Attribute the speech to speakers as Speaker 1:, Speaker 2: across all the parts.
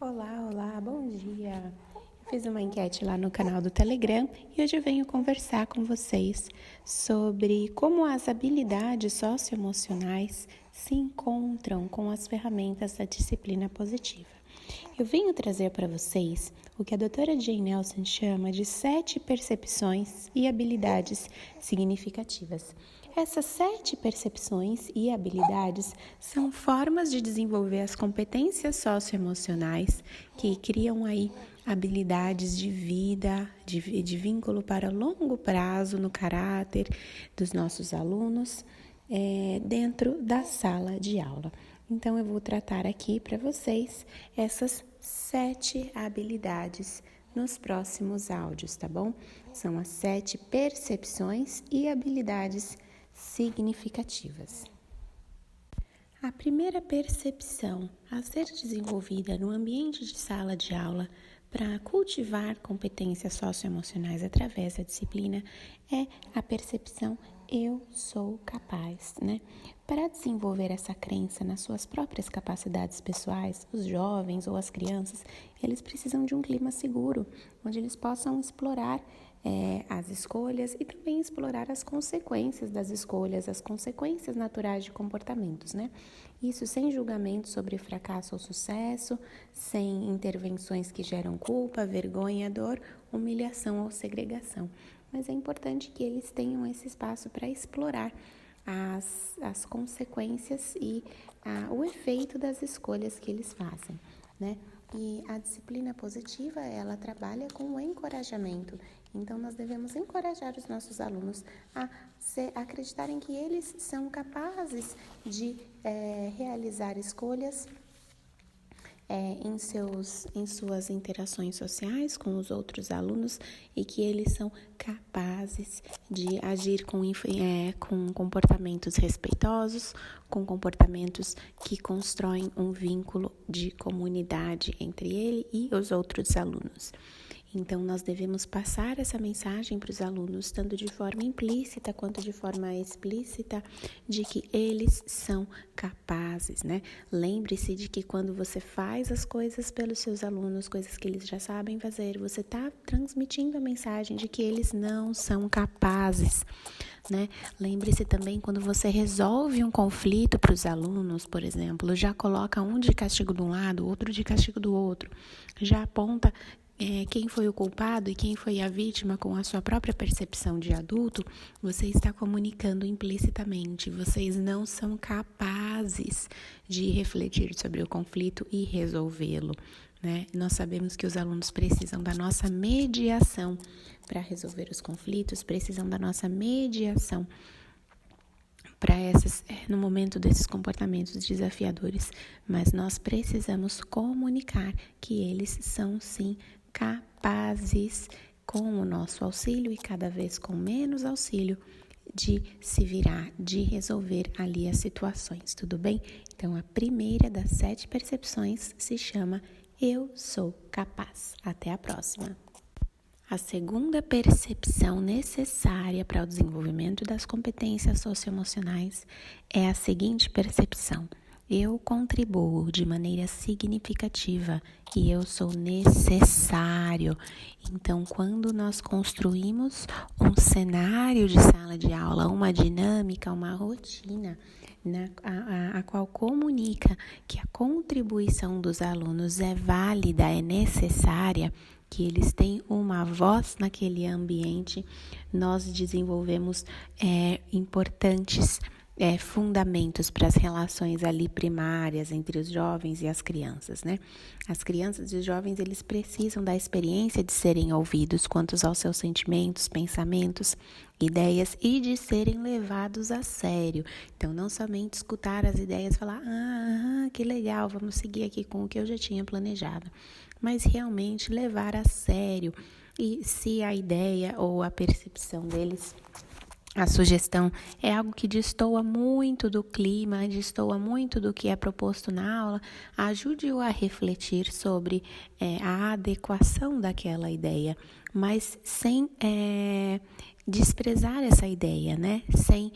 Speaker 1: Olá, bom dia! Eu fiz uma enquete lá no canal do Telegram e hoje eu venho conversar com vocês sobre como as habilidades socioemocionais se encontram com as ferramentas da disciplina positiva. Eu venho trazer para vocês o que a doutora Jane Nelson chama de 7 percepções e habilidades significativas. Essas 7 percepções e habilidades são formas de desenvolver as competências socioemocionais que criam aí habilidades de vida, de vínculo para longo prazo no caráter dos nossos alunos dentro da sala de aula. Então, eu vou tratar aqui para vocês essas 7 habilidades nos próximos áudios, tá bom? São as 7 percepções e habilidades significativas. A primeira percepção a ser desenvolvida no ambiente de sala de aula para cultivar competências socioemocionais através da disciplina é a percepção eu sou capaz, né? Para desenvolver essa crença nas suas próprias capacidades pessoais, os jovens ou as crianças, eles precisam de um clima seguro, onde eles possam explorar as escolhas e também explorar as consequências das escolhas, as consequências naturais de comportamentos, né? Isso sem julgamento sobre fracasso ou sucesso, sem intervenções que geram culpa, vergonha, dor, humilhação ou segregação. Mas é importante que eles tenham esse espaço para explorar as consequências e o efeito das escolhas que eles fazem, né? E a disciplina positiva, ela trabalha com o encorajamento. Então, nós devemos encorajar os nossos alunos a acreditarem que eles são capazes de realizar escolhas em suas interações sociais com os outros alunos e que eles são capazes de agir com comportamentos respeitosos, com comportamentos que constroem um vínculo de comunidade entre ele e os outros alunos. Então, nós devemos passar essa mensagem para os alunos, tanto de forma implícita quanto de forma explícita, de que eles são capazes, né? Lembre-se de que quando você faz as coisas pelos seus alunos, coisas que eles já sabem fazer, você está transmitindo a mensagem de que eles não são capazes, né? Lembre-se também quando você resolve um conflito para os alunos, por exemplo, já coloca um de castigo de um lado, outro de castigo do outro, já aponta quem foi o culpado e quem foi a vítima com a sua própria percepção de adulto, você está comunicando implicitamente. Vocês não são capazes de refletir sobre o conflito e resolvê-lo, né? Nós sabemos que os alunos precisam da nossa mediação para resolver os conflitos, precisam da nossa mediação no momento desses comportamentos desafiadores, mas nós precisamos comunicar que eles são sim capazes, com o nosso auxílio e cada vez com menos auxílio, de se virar, de resolver ali as situações, tudo bem? Então, a primeira das 7 percepções se chama eu sou capaz. Até a próxima! A segunda percepção necessária para o desenvolvimento das competências socioemocionais é a seguinte percepção: eu contribuo de maneira significativa e eu sou necessário. Então, quando nós construímos um cenário de sala de aula, uma dinâmica, uma rotina, a qual comunica que a contribuição dos alunos é válida, é necessária, que eles têm uma voz naquele ambiente, nós desenvolvemos importantes fundamentos para as relações ali primárias entre os jovens e as crianças, né? As crianças e os jovens, eles precisam da experiência de serem ouvidos quanto aos seus sentimentos, pensamentos, ideias e de serem levados a sério. Então, não somente escutar as ideias e falar, que legal, vamos seguir aqui com o que eu já tinha planejado, mas realmente levar a sério. E se a ideia ou a percepção deles, a sugestão é algo que destoa muito do clima, destoa muito do que é proposto na aula, ajude-o a refletir sobre a adequação daquela ideia, mas sem desprezar essa ideia, né? Sem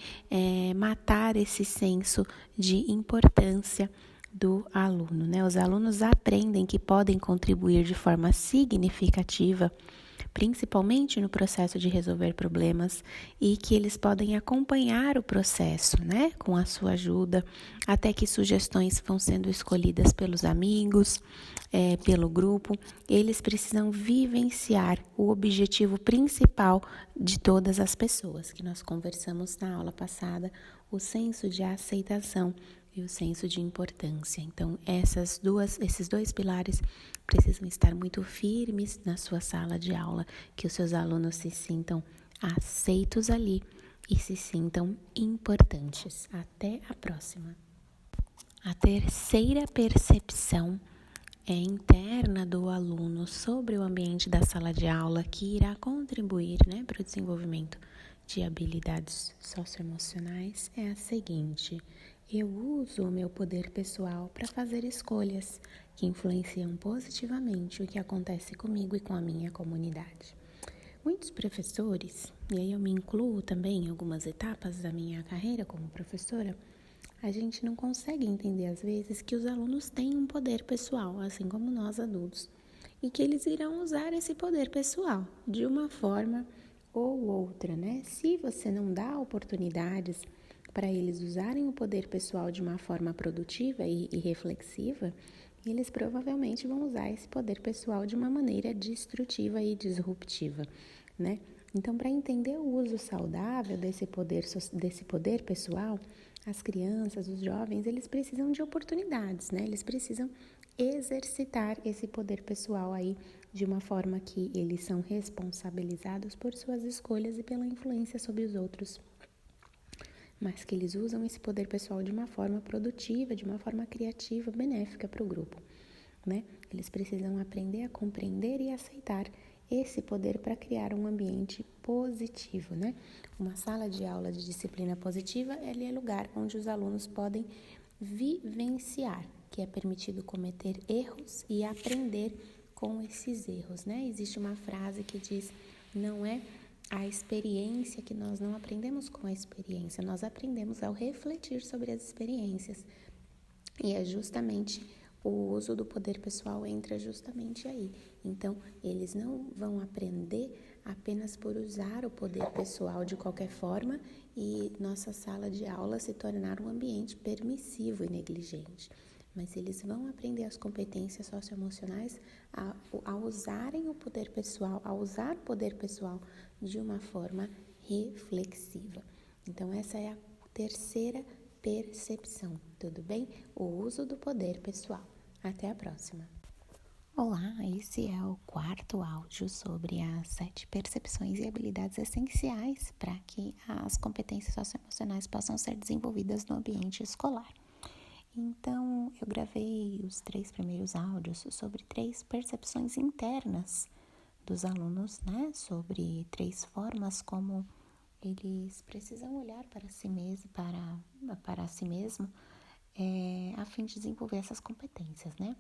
Speaker 1: matar esse senso de importância do aluno, né? Os alunos aprendem que podem contribuir de forma significativa, principalmente no processo de resolver problemas, e que eles podem acompanhar o processo, né, com a sua ajuda, até que sugestões vão sendo escolhidas pelos amigos, pelo grupo. Eles precisam vivenciar o objetivo principal de todas as pessoas, que nós conversamos na aula passada, o senso de aceitação e o senso de importância. Então, esses dois pilares precisam estar muito firmes na sua sala de aula, que os seus alunos se sintam aceitos ali e se sintam importantes. Até a próxima. A terceira percepção é interna do aluno sobre o ambiente da sala de aula, que irá contribuir, né, para o desenvolvimento de habilidades socioemocionais, é a seguinte: eu uso o meu poder pessoal para fazer escolhas que influenciam positivamente o que acontece comigo e com a minha comunidade. Muitos professores, e aí eu me incluo também em algumas etapas da minha carreira como professora, a gente não consegue entender às vezes que os alunos têm um poder pessoal, assim como nós adultos, e que eles irão usar esse poder pessoal de uma forma ou outra, né? Se você não dá oportunidades para eles usarem o poder pessoal de uma forma produtiva e reflexiva, eles provavelmente vão usar esse poder pessoal de uma maneira destrutiva e disruptiva, né? Então, para entender o uso saudável desse poder pessoal, as crianças, os jovens, eles precisam de oportunidades, né? Eles precisam exercitar esse poder pessoal aí de uma forma que eles são responsabilizados por suas escolhas e pela influência sobre os outros, mas que eles usam esse poder pessoal de uma forma produtiva, de uma forma criativa, benéfica para o grupo, né? Eles precisam aprender a compreender e aceitar esse poder para criar um ambiente positivo, né? Uma sala de aula de disciplina positiva, ele é lugar onde os alunos podem vivenciar, que é permitido cometer erros e aprender com esses erros, né? Existe uma frase que diz: não é a experiência que nós não aprendemos com a experiência, nós aprendemos ao refletir sobre as experiências. E é justamente o uso do poder pessoal entra justamente aí. Então, eles não vão aprender apenas por usar o poder pessoal de qualquer forma e nossa sala de aula se tornar um ambiente permissivo e negligente. Mas eles vão aprender as competências socioemocionais a usarem o poder pessoal, a usar o poder pessoal de uma forma reflexiva. Então, essa é a terceira percepção, tudo bem? O uso do poder pessoal. Até a próxima. Olá, esse é o quarto áudio sobre as 7 percepções e habilidades essenciais para que as competências socioemocionais possam ser desenvolvidas no ambiente escolar. Então, eu gravei os 3 primeiros áudios sobre 3 percepções internas dos alunos, né? Sobre 3 formas como eles precisam olhar para si mesmo, para si mesmo, a fim de desenvolver essas competências, né?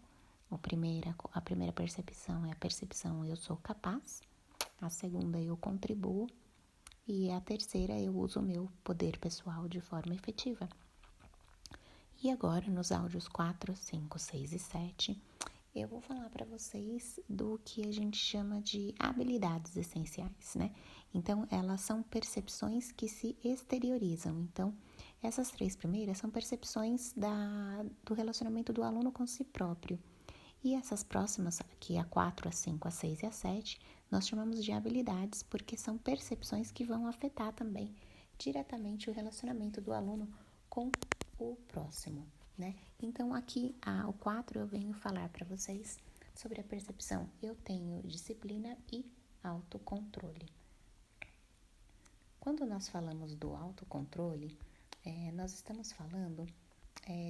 Speaker 1: A primeira percepção é a percepção eu sou capaz, a segunda eu contribuo e a terceira eu uso o meu poder pessoal de forma efetiva. E agora, nos áudios 4, 5, 6 e 7, eu vou falar para vocês do que a gente chama de habilidades essenciais, né? Então, elas são percepções que se exteriorizam. Então, essas 3 primeiras são percepções do relacionamento do aluno com si próprio. E essas próximas, aqui a 4, a 5, a 6 e a 7, nós chamamos de habilidades porque são percepções que vão afetar também diretamente o relacionamento do aluno com o próximo, né? Então, aqui, o 4, eu venho falar para vocês sobre a percepção eu tenho disciplina e autocontrole. Quando nós falamos do autocontrole, nós estamos falando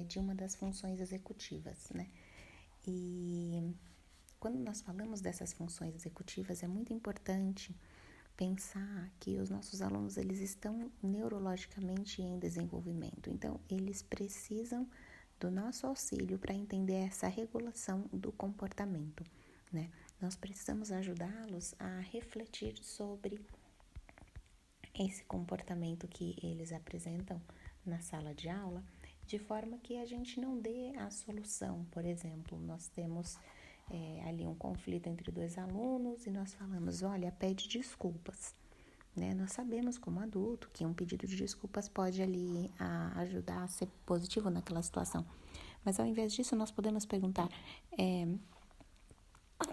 Speaker 1: de uma das funções executivas, né? E quando nós falamos dessas funções executivas, é muito importante pensar que os nossos alunos, eles estão neurologicamente em desenvolvimento. Então, eles precisam do nosso auxílio para entender essa regulação do comportamento, né? Nós precisamos ajudá-los a refletir sobre esse comportamento que eles apresentam na sala de aula de forma que a gente não dê a solução. Por exemplo, nós temos ali um conflito entre dois alunos e nós falamos, olha, pede desculpas. Né? Nós sabemos como adulto que um pedido de desculpas pode ali ajudar a ser positivo naquela situação. Mas ao invés disso, nós podemos perguntar,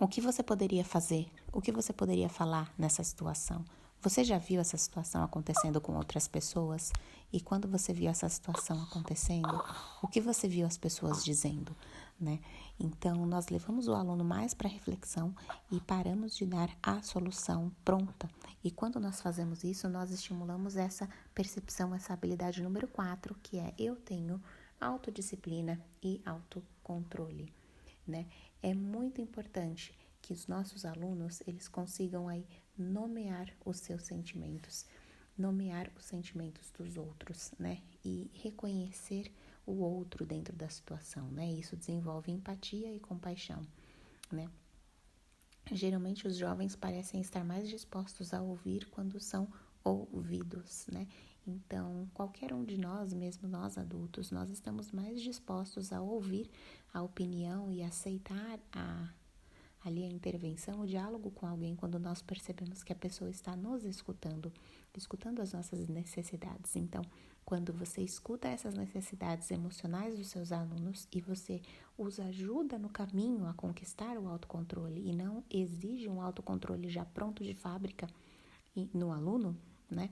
Speaker 1: o que você poderia fazer? O que você poderia falar nessa situação? Você já viu essa situação acontecendo com outras pessoas? E quando você viu essa situação acontecendo, o que você viu as pessoas dizendo, né? Então, nós levamos o aluno mais para a reflexão e paramos de dar a solução pronta. E quando nós fazemos isso, nós estimulamos essa percepção, essa habilidade número 4, que é eu tenho autodisciplina e autocontrole, né? É muito importante que os nossos alunos, eles consigam aí nomear os seus sentimentos, nomear os sentimentos dos outros, né? E reconhecer o outro dentro da situação, né? Isso desenvolve empatia e compaixão, né? Geralmente os jovens parecem estar mais dispostos a ouvir quando são ouvidos, né? Então, qualquer um de nós, mesmo nós adultos, nós estamos mais dispostos a ouvir a opinião e aceitar ali a intervenção, o diálogo com alguém quando nós percebemos que a pessoa está nos escutando, escutando as nossas necessidades. Então, quando você escuta essas necessidades emocionais dos seus alunos e você os ajuda no caminho a conquistar o autocontrole e não exige um autocontrole já pronto de fábrica no aluno, né?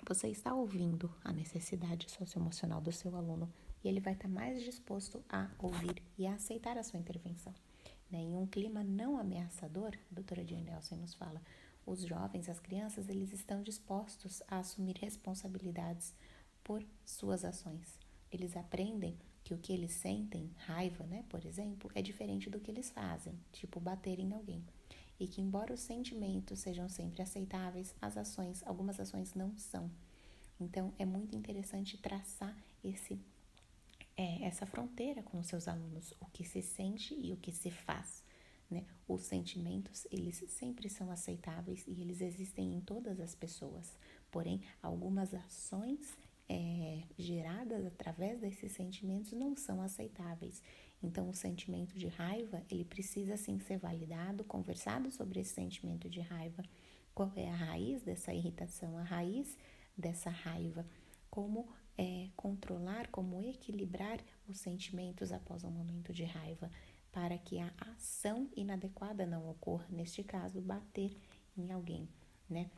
Speaker 1: Você está ouvindo a necessidade socioemocional do seu aluno e ele vai estar mais disposto a ouvir e a aceitar a sua intervenção. Né? Em um clima não ameaçador, a doutora Jane Nelson nos fala, os jovens, as crianças, eles estão dispostos a assumir responsabilidades por suas ações. Eles aprendem que o que eles sentem, raiva, né, por exemplo, é diferente do que eles fazem, tipo bater em alguém. E que embora os sentimentos sejam sempre aceitáveis, algumas ações não são. Então, é muito interessante traçar essa fronteira com os seus alunos, o que se sente e o que se faz, né? Os sentimentos, eles sempre são aceitáveis e eles existem em todas as pessoas, porém, algumas ações geradas através desses sentimentos não são aceitáveis. Então, o sentimento de raiva, ele precisa sim ser validado, conversado sobre esse sentimento de raiva. Qual é a raiz dessa irritação, a raiz dessa raiva? Como controlar, como equilibrar os sentimentos após um momento de raiva, para que a ação inadequada não ocorra, neste caso, bater em alguém, né?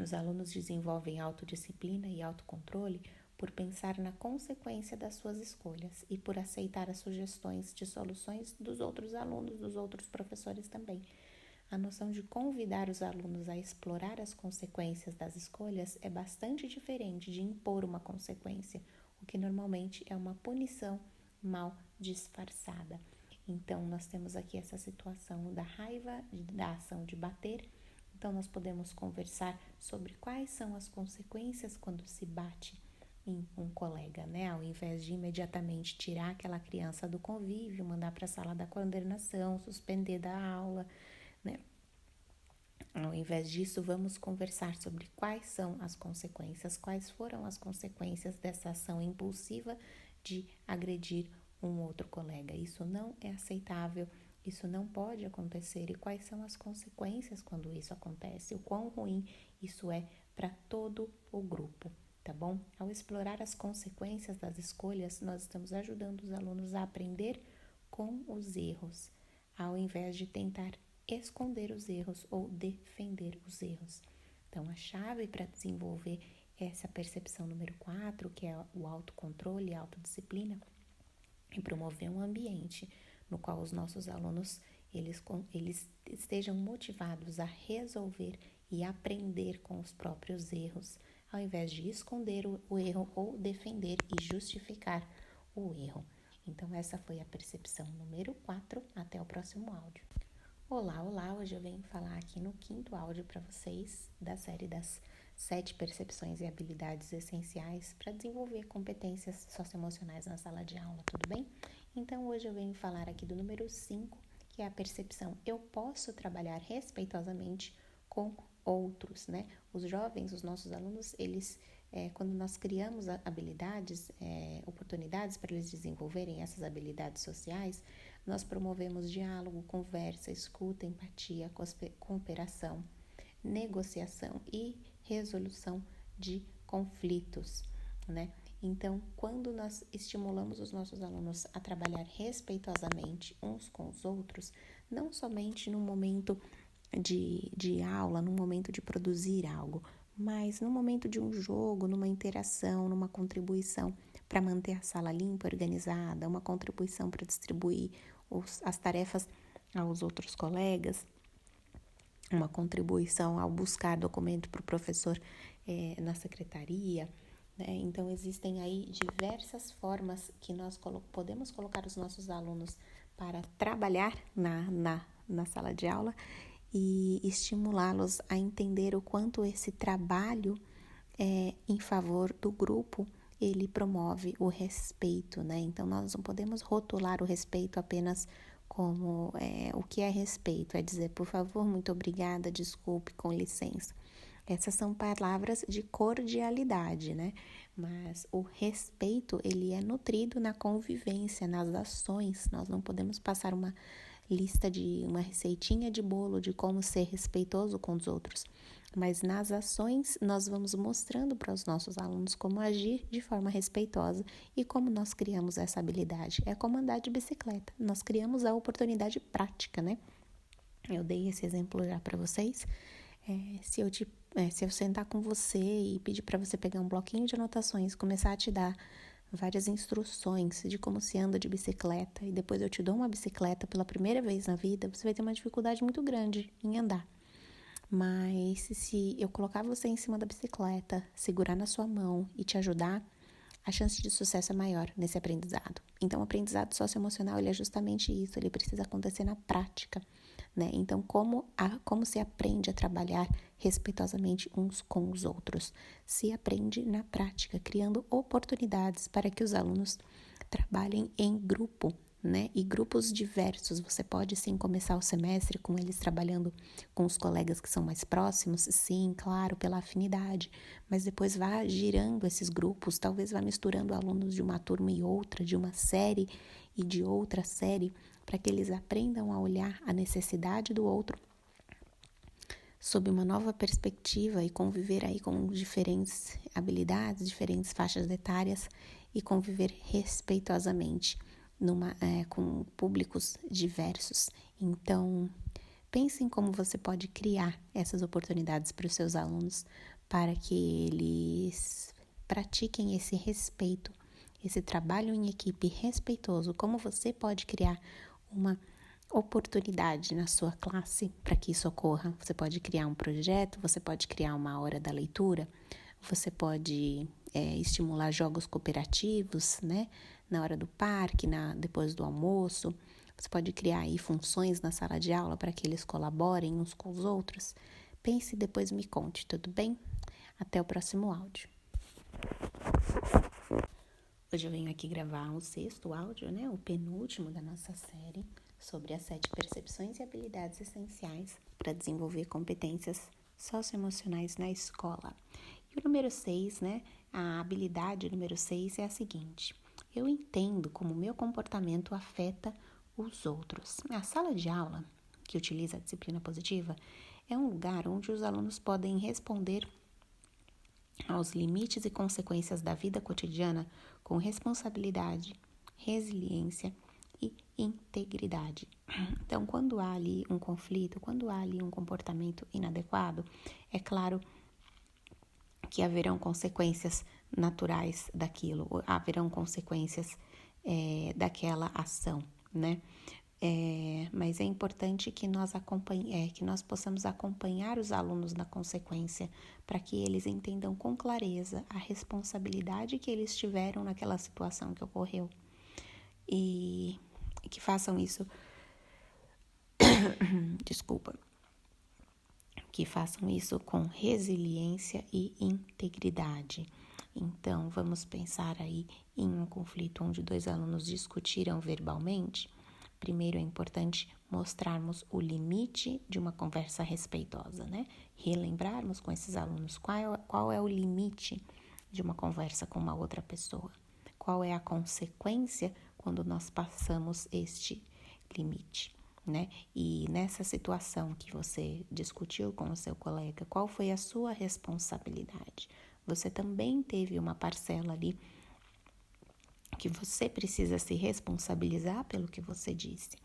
Speaker 1: Os alunos desenvolvem autodisciplina e autocontrole por pensar na consequência das suas escolhas e por aceitar as sugestões de soluções dos outros alunos, dos outros professores também. A noção de convidar os alunos a explorar as consequências das escolhas é bastante diferente de impor uma consequência, o que normalmente é uma punição mal disfarçada. Então, nós temos aqui essa situação da raiva, da ação de bater. Então, nós podemos conversar sobre quais são as consequências quando se bate em um colega, né? Ao invés de imediatamente tirar aquela criança do convívio, mandar para a sala da coordenação, suspender da aula, né? Ao invés disso, vamos conversar sobre quais são as consequências, quais foram as consequências dessa ação impulsiva de agredir um outro colega. Isso não é aceitável, isso não pode acontecer. E quais são as consequências quando isso acontece? O quão ruim isso é para todo o grupo, tá bom? Ao explorar as consequências das escolhas, nós estamos ajudando os alunos a aprender com os erros, ao invés de tentar esconder os erros ou defender os erros. Então, a chave para desenvolver essa percepção número 4, que é o autocontrole e a autodisciplina, é promover um ambiente no qual os nossos alunos eles estejam motivados a resolver e aprender com os próprios erros, ao invés de esconder o erro ou defender e justificar o erro. Então, essa foi a percepção número 4. Até o próximo áudio. Olá, olá! Hoje eu venho falar aqui no 5º áudio para vocês da série das 7 percepções e habilidades essenciais para desenvolver competências socioemocionais na sala de aula, tudo bem? Então, hoje eu venho falar aqui do número 5, que é a percepção eu posso trabalhar respeitosamente com outros, né? Os jovens, os nossos alunos, eles quando nós criamos habilidades, oportunidades para eles desenvolverem essas habilidades sociais, nós promovemos diálogo, conversa, escuta, empatia, cooperação, negociação e resolução de conflitos, né? Então, quando nós estimulamos os nossos alunos a trabalhar respeitosamente uns com os outros, não somente no momento de aula, no momento de produzir algo, mas no momento de um jogo, numa interação, numa contribuição para manter a sala limpa, organizada, uma contribuição para distribuir as tarefas aos outros colegas, uma contribuição ao buscar documento para o professor na secretaria, né? Então, existem aí diversas formas que nós podemos colocar os nossos alunos para trabalhar na sala de aula e estimulá-los a entender o quanto esse trabalho em favor do grupo, ele promove o respeito, né? Então, nós não podemos rotular o respeito apenas como o que é respeito, é dizer, por favor, muito obrigada, desculpe, com licença. Essas são palavras de cordialidade, né? Mas o respeito, ele é nutrido na convivência, nas ações. Nós não podemos passar uma lista de uma receitinha de bolo de como ser respeitoso com os outros. Mas nas ações, nós vamos mostrando para os nossos alunos como agir de forma respeitosa e como nós criamos essa habilidade. É como andar de bicicleta. Nós criamos a oportunidade prática, né? Eu dei esse exemplo já para vocês. Se eu sentar com você e pedir para você pegar um bloquinho de anotações, começar a te dar várias instruções de como se anda de bicicleta, e depois eu te dou uma bicicleta pela primeira vez na vida, você vai ter uma dificuldade muito grande em andar. Mas se eu colocar você em cima da bicicleta, segurar na sua mão e te ajudar, a chance de sucesso é maior nesse aprendizado. Então, o aprendizado socioemocional, ele é justamente isso, ele precisa acontecer na prática, né? Então, como se aprende a trabalhar respeitosamente uns com os outros? Se aprende na prática, criando oportunidades para que os alunos trabalhem em grupo, né? E grupos diversos. Você pode sim começar o semestre com eles trabalhando com os colegas que são mais próximos, sim, claro, pela afinidade, mas depois vá girando esses grupos, talvez vá misturando alunos de uma turma e outra, de uma série e de outra série, para que eles aprendam a olhar a necessidade do outro sob uma nova perspectiva e conviver aí com diferentes habilidades, diferentes faixas etárias e conviver respeitosamente com públicos diversos. Então, pense em como você pode criar essas oportunidades para os seus alunos para que eles pratiquem esse respeito, esse trabalho em equipe respeitoso. Como você pode criar uma oportunidade na sua classe para que isso ocorra? Você pode criar um projeto, você pode criar uma hora da leitura, você pode estimular jogos cooperativos, né? Na hora do parque, depois do almoço. Você pode criar aí funções na sala de aula para que eles colaborem uns com os outros. Pense e depois me conte, tudo bem? Até o próximo áudio. Hoje eu venho aqui gravar o 6º áudio, né? O penúltimo da nossa série sobre as 7 percepções e habilidades essenciais para desenvolver competências socioemocionais na escola. E o número 6, né? A habilidade número 6 é a seguinte: eu entendo como o meu comportamento afeta os outros. A sala de aula, que utiliza a disciplina positiva, é um lugar onde os alunos podem responder aos limites e consequências da vida cotidiana com responsabilidade, resiliência e integridade. Então, quando há ali um conflito, quando há ali um comportamento inadequado, é claro que haverão consequências naturais daquilo, haverão consequências daquela ação, né? Mas é importante que nós possamos acompanhar os alunos na consequência, para que eles entendam com clareza a responsabilidade que eles tiveram naquela situação que ocorreu e que façam isso, que façam isso com resiliência e integridade. Então, vamos pensar aí em um conflito onde 2 alunos discutiram verbalmente. Primeiro, é importante mostrarmos o limite de uma conversa respeitosa, né? Relembrarmos com esses alunos qual é o limite de uma conversa com uma outra pessoa? Qual é a consequência quando nós passamos este limite, né? E nessa situação que você discutiu com o seu colega, qual foi a sua responsabilidade? Você também teve uma parcela ali que você precisa se responsabilizar pelo que você disse.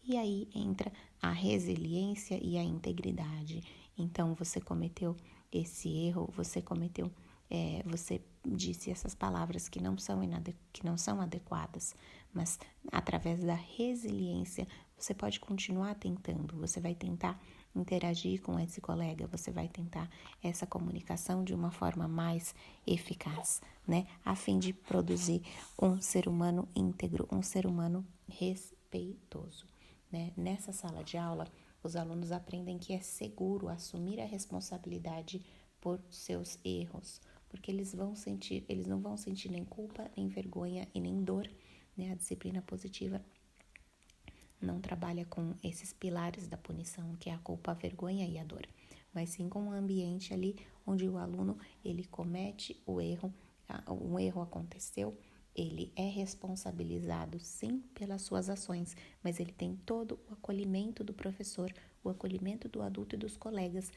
Speaker 1: E aí entra a resiliência e a integridade. Então, você cometeu esse erro, você disse essas palavras que não são adequadas, mas através da resiliência, você pode continuar tentando, você vai tentar interagir com esse colega, você vai tentar essa comunicação de uma forma mais eficaz, né? A fim de produzir um ser humano íntegro, um ser humano respeitoso, né? Nessa sala de aula, os alunos aprendem que é seguro assumir a responsabilidade por seus erros, porque eles não vão sentir nem culpa, nem vergonha e nem dor, né? A disciplina positiva não trabalha com esses pilares da punição, que é a culpa, a vergonha e a dor, mas sim com um ambiente ali onde o aluno, ele comete o erro, um erro aconteceu, ele é responsabilizado sim pelas suas ações, mas ele tem todo o acolhimento do professor, o acolhimento do adulto e dos colegas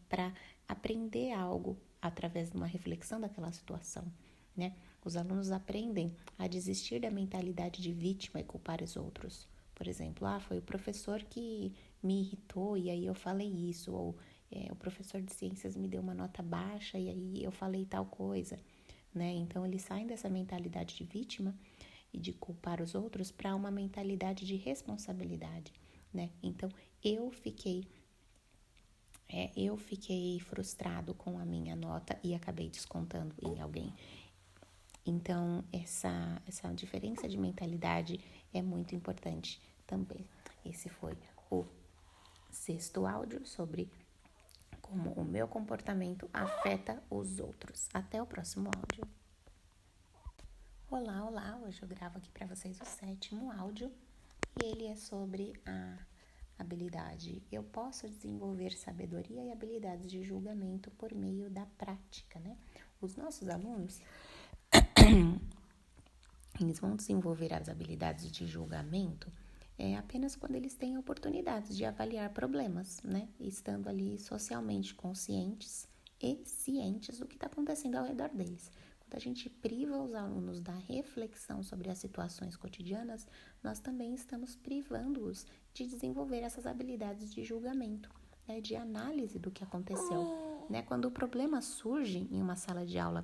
Speaker 1: para aprender algo através de uma reflexão daquela situação, né? Os alunos aprendem a desistir da mentalidade de vítima e culpar os outros. Por exemplo, foi o professor que me irritou e aí eu falei isso, ou o professor de ciências me deu uma nota baixa e aí eu falei tal coisa, né? Então, eles saem dessa mentalidade de vítima e de culpar os outros para uma mentalidade de responsabilidade, né? Então, eu fiquei frustrado com a minha nota e acabei descontando em alguém. Então, essa diferença de mentalidade é muito importante também. Esse foi o 6º áudio sobre como o meu comportamento afeta os outros. Até o próximo áudio. Olá! Hoje eu gravo aqui para vocês o 7º áudio e ele é sobre a habilidade. Eu posso desenvolver sabedoria e habilidades de julgamento por meio da prática, né? Os nossos alunos eles vão desenvolver as habilidades de julgamento apenas quando eles têm oportunidades de avaliar problemas, né? Estando ali socialmente conscientes e cientes do que está acontecendo ao redor deles. Quando a gente priva os alunos da reflexão sobre as situações cotidianas, nós também estamos privando-os de desenvolver essas habilidades de julgamento, né? De análise do que aconteceu, né? Quando o problema surge em uma sala de aula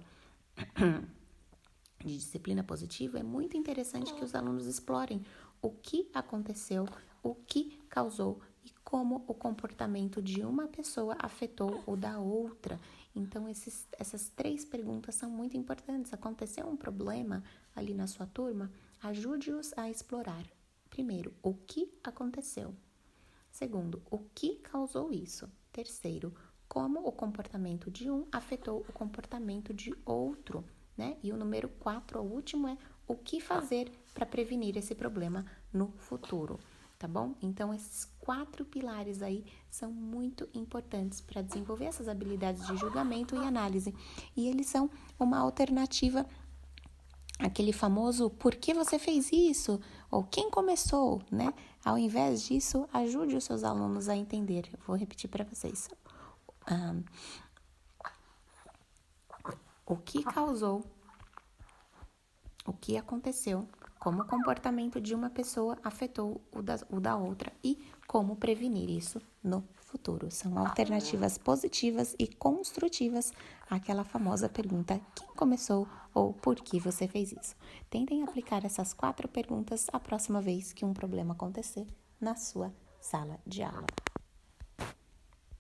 Speaker 1: de disciplina positiva, é muito interessante que os alunos explorem o que aconteceu, o que causou e como o comportamento de uma pessoa afetou o da outra. Então, essas 3 perguntas são muito importantes. Aconteceu um problema ali na sua turma? Ajude-os a explorar. Primeiro, o que aconteceu? Segundo, o que causou isso? Terceiro, como o comportamento de um afetou o comportamento de outro, né? E o número 4, o último, é o que fazer para prevenir esse problema no futuro, tá bom? Então, esses 4 pilares aí são muito importantes para desenvolver essas habilidades de julgamento e análise. E eles são uma alternativa aquele famoso por que você fez isso? Ou quem começou, né? Ao invés disso, ajude os seus alunos a entender. Eu vou repetir para vocês. O que causou, o que aconteceu, como o comportamento de uma pessoa afetou o da outra e como prevenir isso no futuro. São alternativas positivas e construtivas àquela famosa pergunta: quem começou ou por que você fez isso? Tentem aplicar essas 4 perguntas a próxima vez que um problema acontecer na sua sala de aula.